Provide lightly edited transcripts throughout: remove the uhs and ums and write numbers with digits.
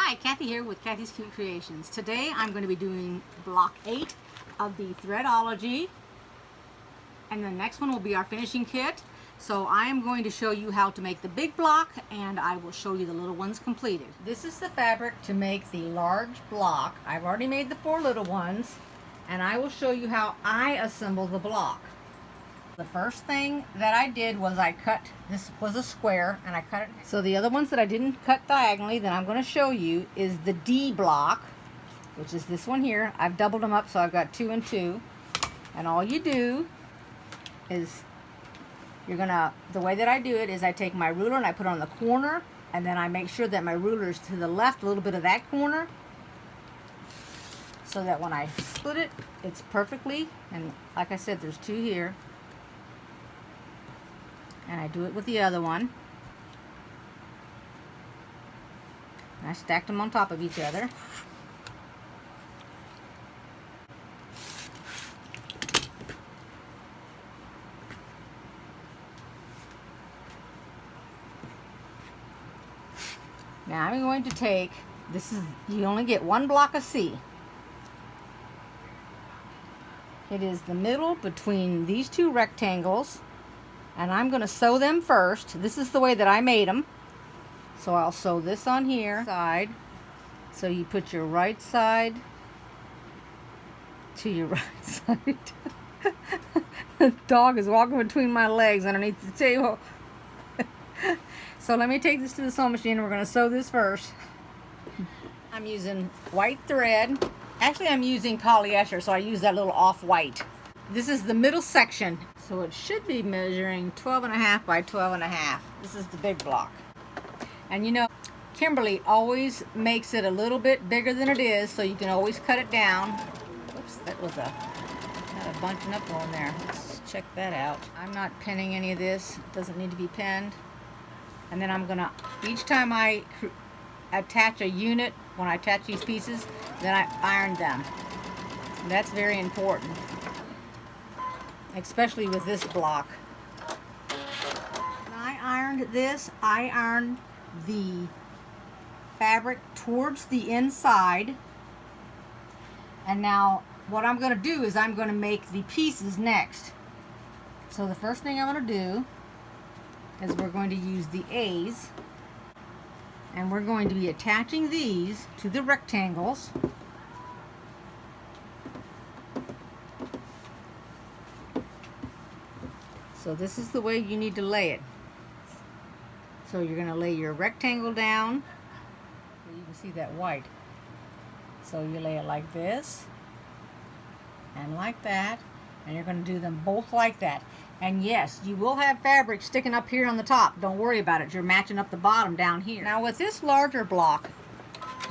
Hi, Kathy here with Kathy's Cute Creations. Today I'm going to be doing block 8 of the Threadology, and the next one will be our finishing kit. So I am going to show you how to make the big block, and I will show you the little ones completed. This is the fabric to make the large block. I've already made the 4 little ones, and I will show you how I assemble the block. The first thing that I did was I cut, this was a square, and I cut it. So the other ones that I didn't cut diagonally that I'm going to show you is the D block, which is this one here. I've doubled them up, so I've got 2 and 2. And all you do is, the way that I do it is I take my ruler and I put it on the corner, and then I make sure that my ruler is to the left a little bit of that corner, so that when I split it, it's perfectly, and like I said, there's 2 here. And I do it with the other one. And I stacked them on top of each other. Now I'm going to take, you only get 1 block of C. It is the middle between these 2 rectangles. And I'm going to sew them first. This is the way that I made them. So I'll sew this on here. Side. So you put your right side to your right side. The dog is walking between my legs underneath the table. So let me take this to the sewing machine. We're going to sew this first. I'm using white thread. Actually, I'm using polyester, so I use that little off-white. This is the middle section, so it should be measuring 12.5 by 12.5. This is the big block. And you know, Kimberly always makes it a little bit bigger than it is, so you can always cut it down. Whoops, that was a bunching up on there. Let's check that out. I'm not pinning any of this. It doesn't need to be pinned. And then I'm gonna, each time I attach a unit, when I attach these pieces, then I iron them. And that's very important, especially with this block. When I ironed this, I ironed the fabric towards the inside. And now what I'm going to do is I'm going to make the pieces next. So the first thing I'm going to do is we're going to use the A's, and we're going to be attaching these to the rectangles. So this is the way you need to lay it. So you're going to lay your rectangle down. You can see that white. So you lay it like this and like that, and you're going to do them both like that. And yes, you will have fabric sticking up here on the top. Don't worry about it. You're matching up the bottom down here. Now with this larger block,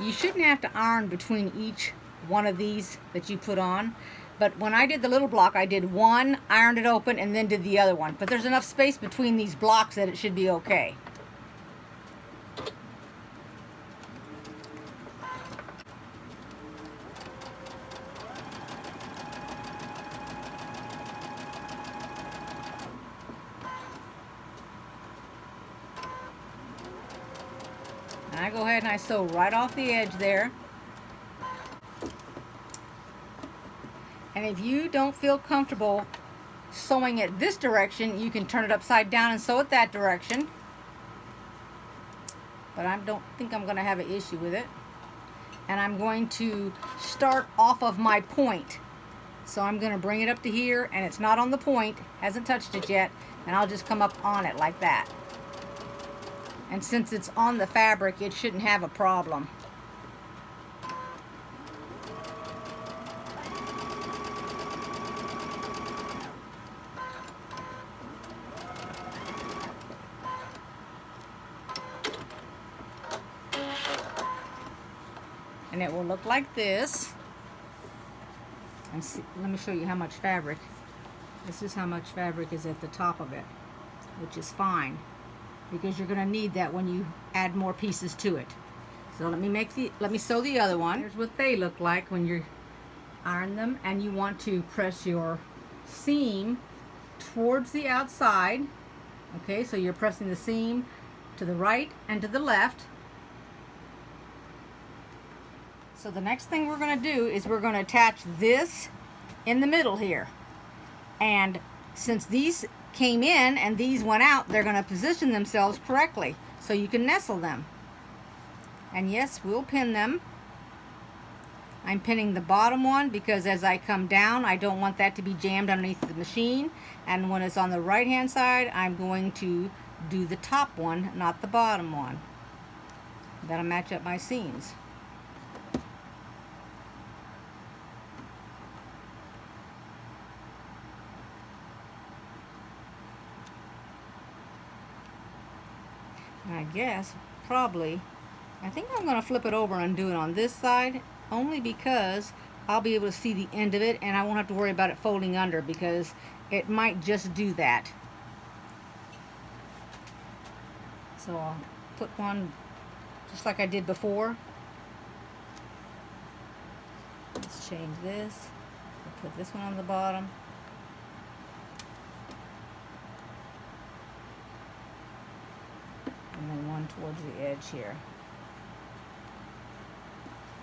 you shouldn't have to iron between each one of these that you put on. But when I did the little block, I did one, ironed it open, and then did the other one. But there's enough space between these blocks that it should be okay. And I go ahead and I sew right off the edge there. And if you don't feel comfortable sewing it this direction, you can turn it upside down and sew it that direction. But I don't think I'm going to have an issue with it. And I'm going to start off of my point. So I'm going to bring it up to here, and it's not on the point, hasn't touched it yet, and I'll just come up on it like that. And since it's on the fabric, it shouldn't have a problem. And it will look like this. And see, let me show you how much fabric. This is how much fabric is at the top of it, which is fine, because you're going to need that when you add more pieces to it. So let me sew the other one. Here's what they look like when you iron them, and you want to press your seam towards the outside. Okay, so you're pressing the seam to the right and to the left. So the next thing we're going to do is we're going to attach this in the middle here. And since these came in and these went out, they're going to position themselves correctly so you can nestle them. And yes, we'll pin them. I'm pinning the bottom one because as I come down, I don't want that to be jammed underneath the machine. And when it's on the right hand side, I'm going to do the top one, not the bottom one. That'll match up my seams. And I guess I think I'm going to flip it over and do it on this side, only because I'll be able to see the end of it and I won't have to worry about it folding under, because it might just do that. So I'll put one just like I did before. Let's change this. I'll put this one on the bottom. And then one towards the edge here.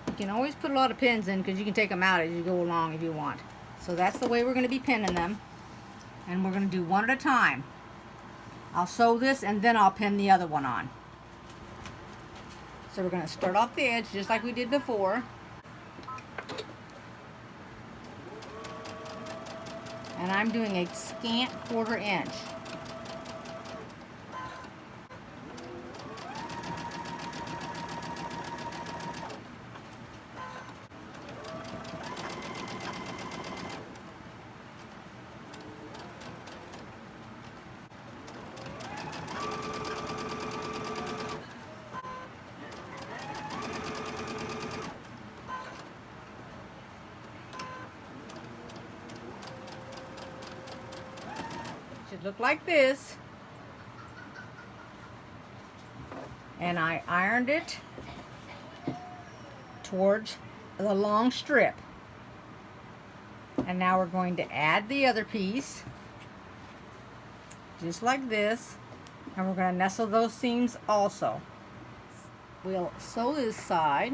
You can always put a lot of pins in because you can take them out as you go along if you want. So that's the way we're going to be pinning them. And we're going to do one at a time. I'll sew this and then I'll pin the other one on. So we're going to start off the edge just like we did before. And I'm doing a scant 1/4 inch. Should look like this. And I ironed it towards the long strip. And now we're going to add the other piece, just like this, and we're going to nestle those seams also. We'll sew this side.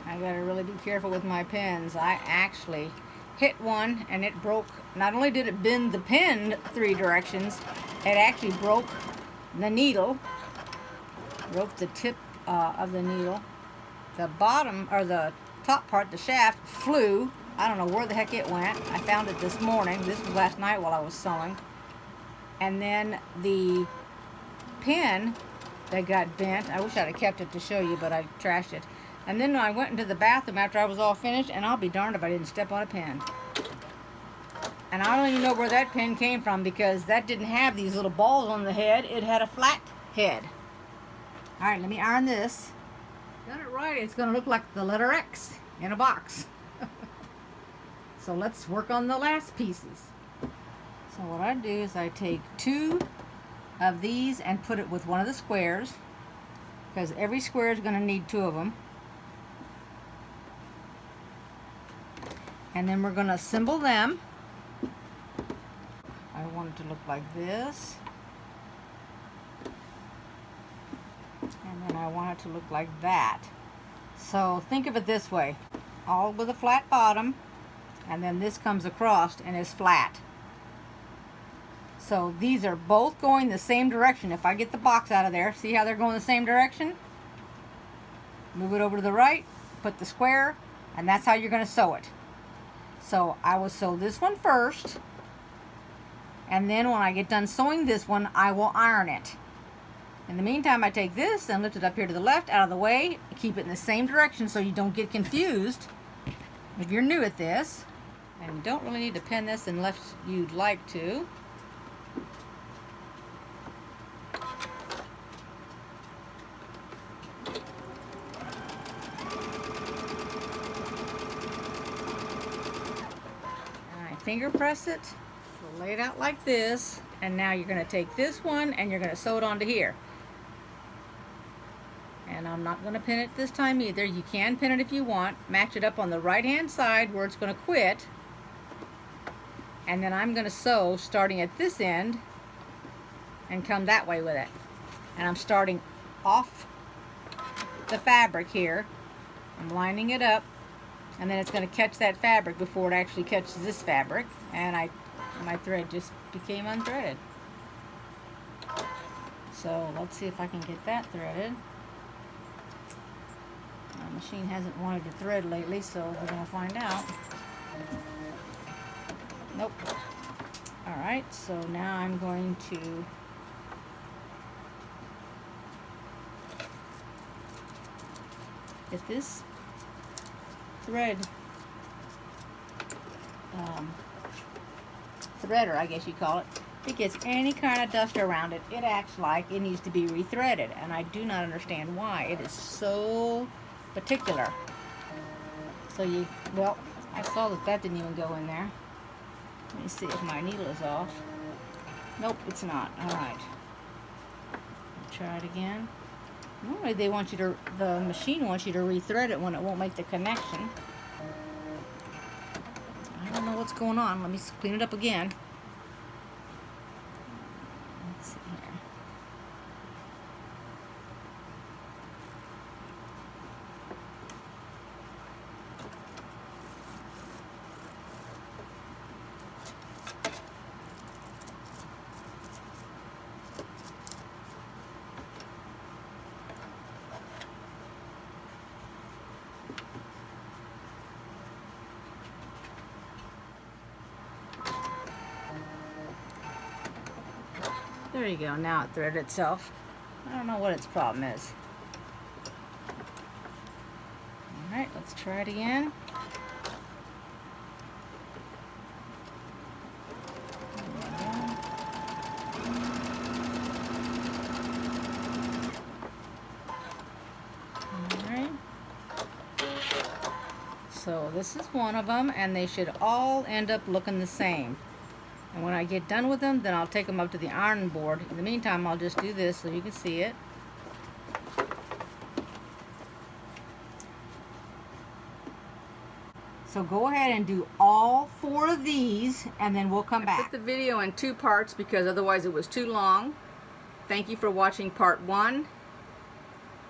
I gotta really be careful with my pins. I actually hit one and it broke. Not only did it bend the pin 3 directions, it actually broke the needle, broke the tip of the needle. The bottom, or the top part, the shaft, flew. I don't know where the heck it went. I found it this morning. This was last night while I was sewing. And then the pin that got bent, I wish I'd have kept it to show you, but I trashed it. And then I went into the bathroom after I was all finished, and I'll be darned if I didn't step on a pin. And I don't even know where that pin came from, because that didn't have these little balls on the head. It had a flat head. All right, let me iron this. Done it right, it's going to look like the letter X in a box. So let's work on the last pieces. So what I do is I take 2 of these and put it with one of the squares, because every square is going to need 2 of them. And then we're going to assemble them. I want it to look like this. And then I want it to look like that. So think of it this way. All with a flat bottom. And then this comes across and is flat. So these are both going the same direction. If I get the box out of there, see how they're going the same direction? Move it over to the right, put the square, and that's how you're going to sew it. So I will sew this one first, and then when I get done sewing this one, I will iron it. In the meantime, I take this and lift it up here to the left, out of the way, keep it in the same direction so you don't get confused if you're new at this. And you don't really need to pin this unless you'd like to. Finger press it, so lay it out like this, and now you're going to take this one and you're going to sew it onto here. And I'm not going to pin it this time either. You can pin it if you want. Match it up on the right hand side where it's going to quit. And then I'm going to sew starting at this end and come that way with it. And I'm starting off the fabric here. I'm lining it up, and then it's going to catch that fabric before it actually catches this fabric. And my thread just became unthreaded. So let's see if I can get that threaded. My machine hasn't wanted to thread lately, so we're going to find out. Nope. Alright, so now I'm going to get this thread, threader, I guess you call it. If it gets any kind of dust around it, it acts like it needs to be rethreaded, and I do not understand why. It is so particular. So well, I saw that didn't even go in there. Let me see if my needle is off. Nope, it's not. Alright. Try it again. Normally they want you to, the machine wants you to rethread it when it won't make the connection. I don't know what's going on. Let me clean it up again. Let's see here. There you go, now it threaded itself. I don't know what its problem is. Alright, let's try it again. Alright. So this is one of them, and they should all end up looking the same. And when I get done with them, then I'll take them up to the ironing board. In the meantime, I'll just do this so you can see it. So go ahead and do all 4 of these, and then we'll come back. I put the video in 2 parts because otherwise it was too long. Thank you for watching part 1,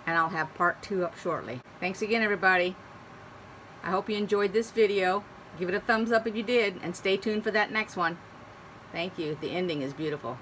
and I'll have part 2 up shortly. Thanks again, everybody. I hope you enjoyed this video. Give it a thumbs up if you did, and stay tuned for that next one. Thank you. The ending is beautiful.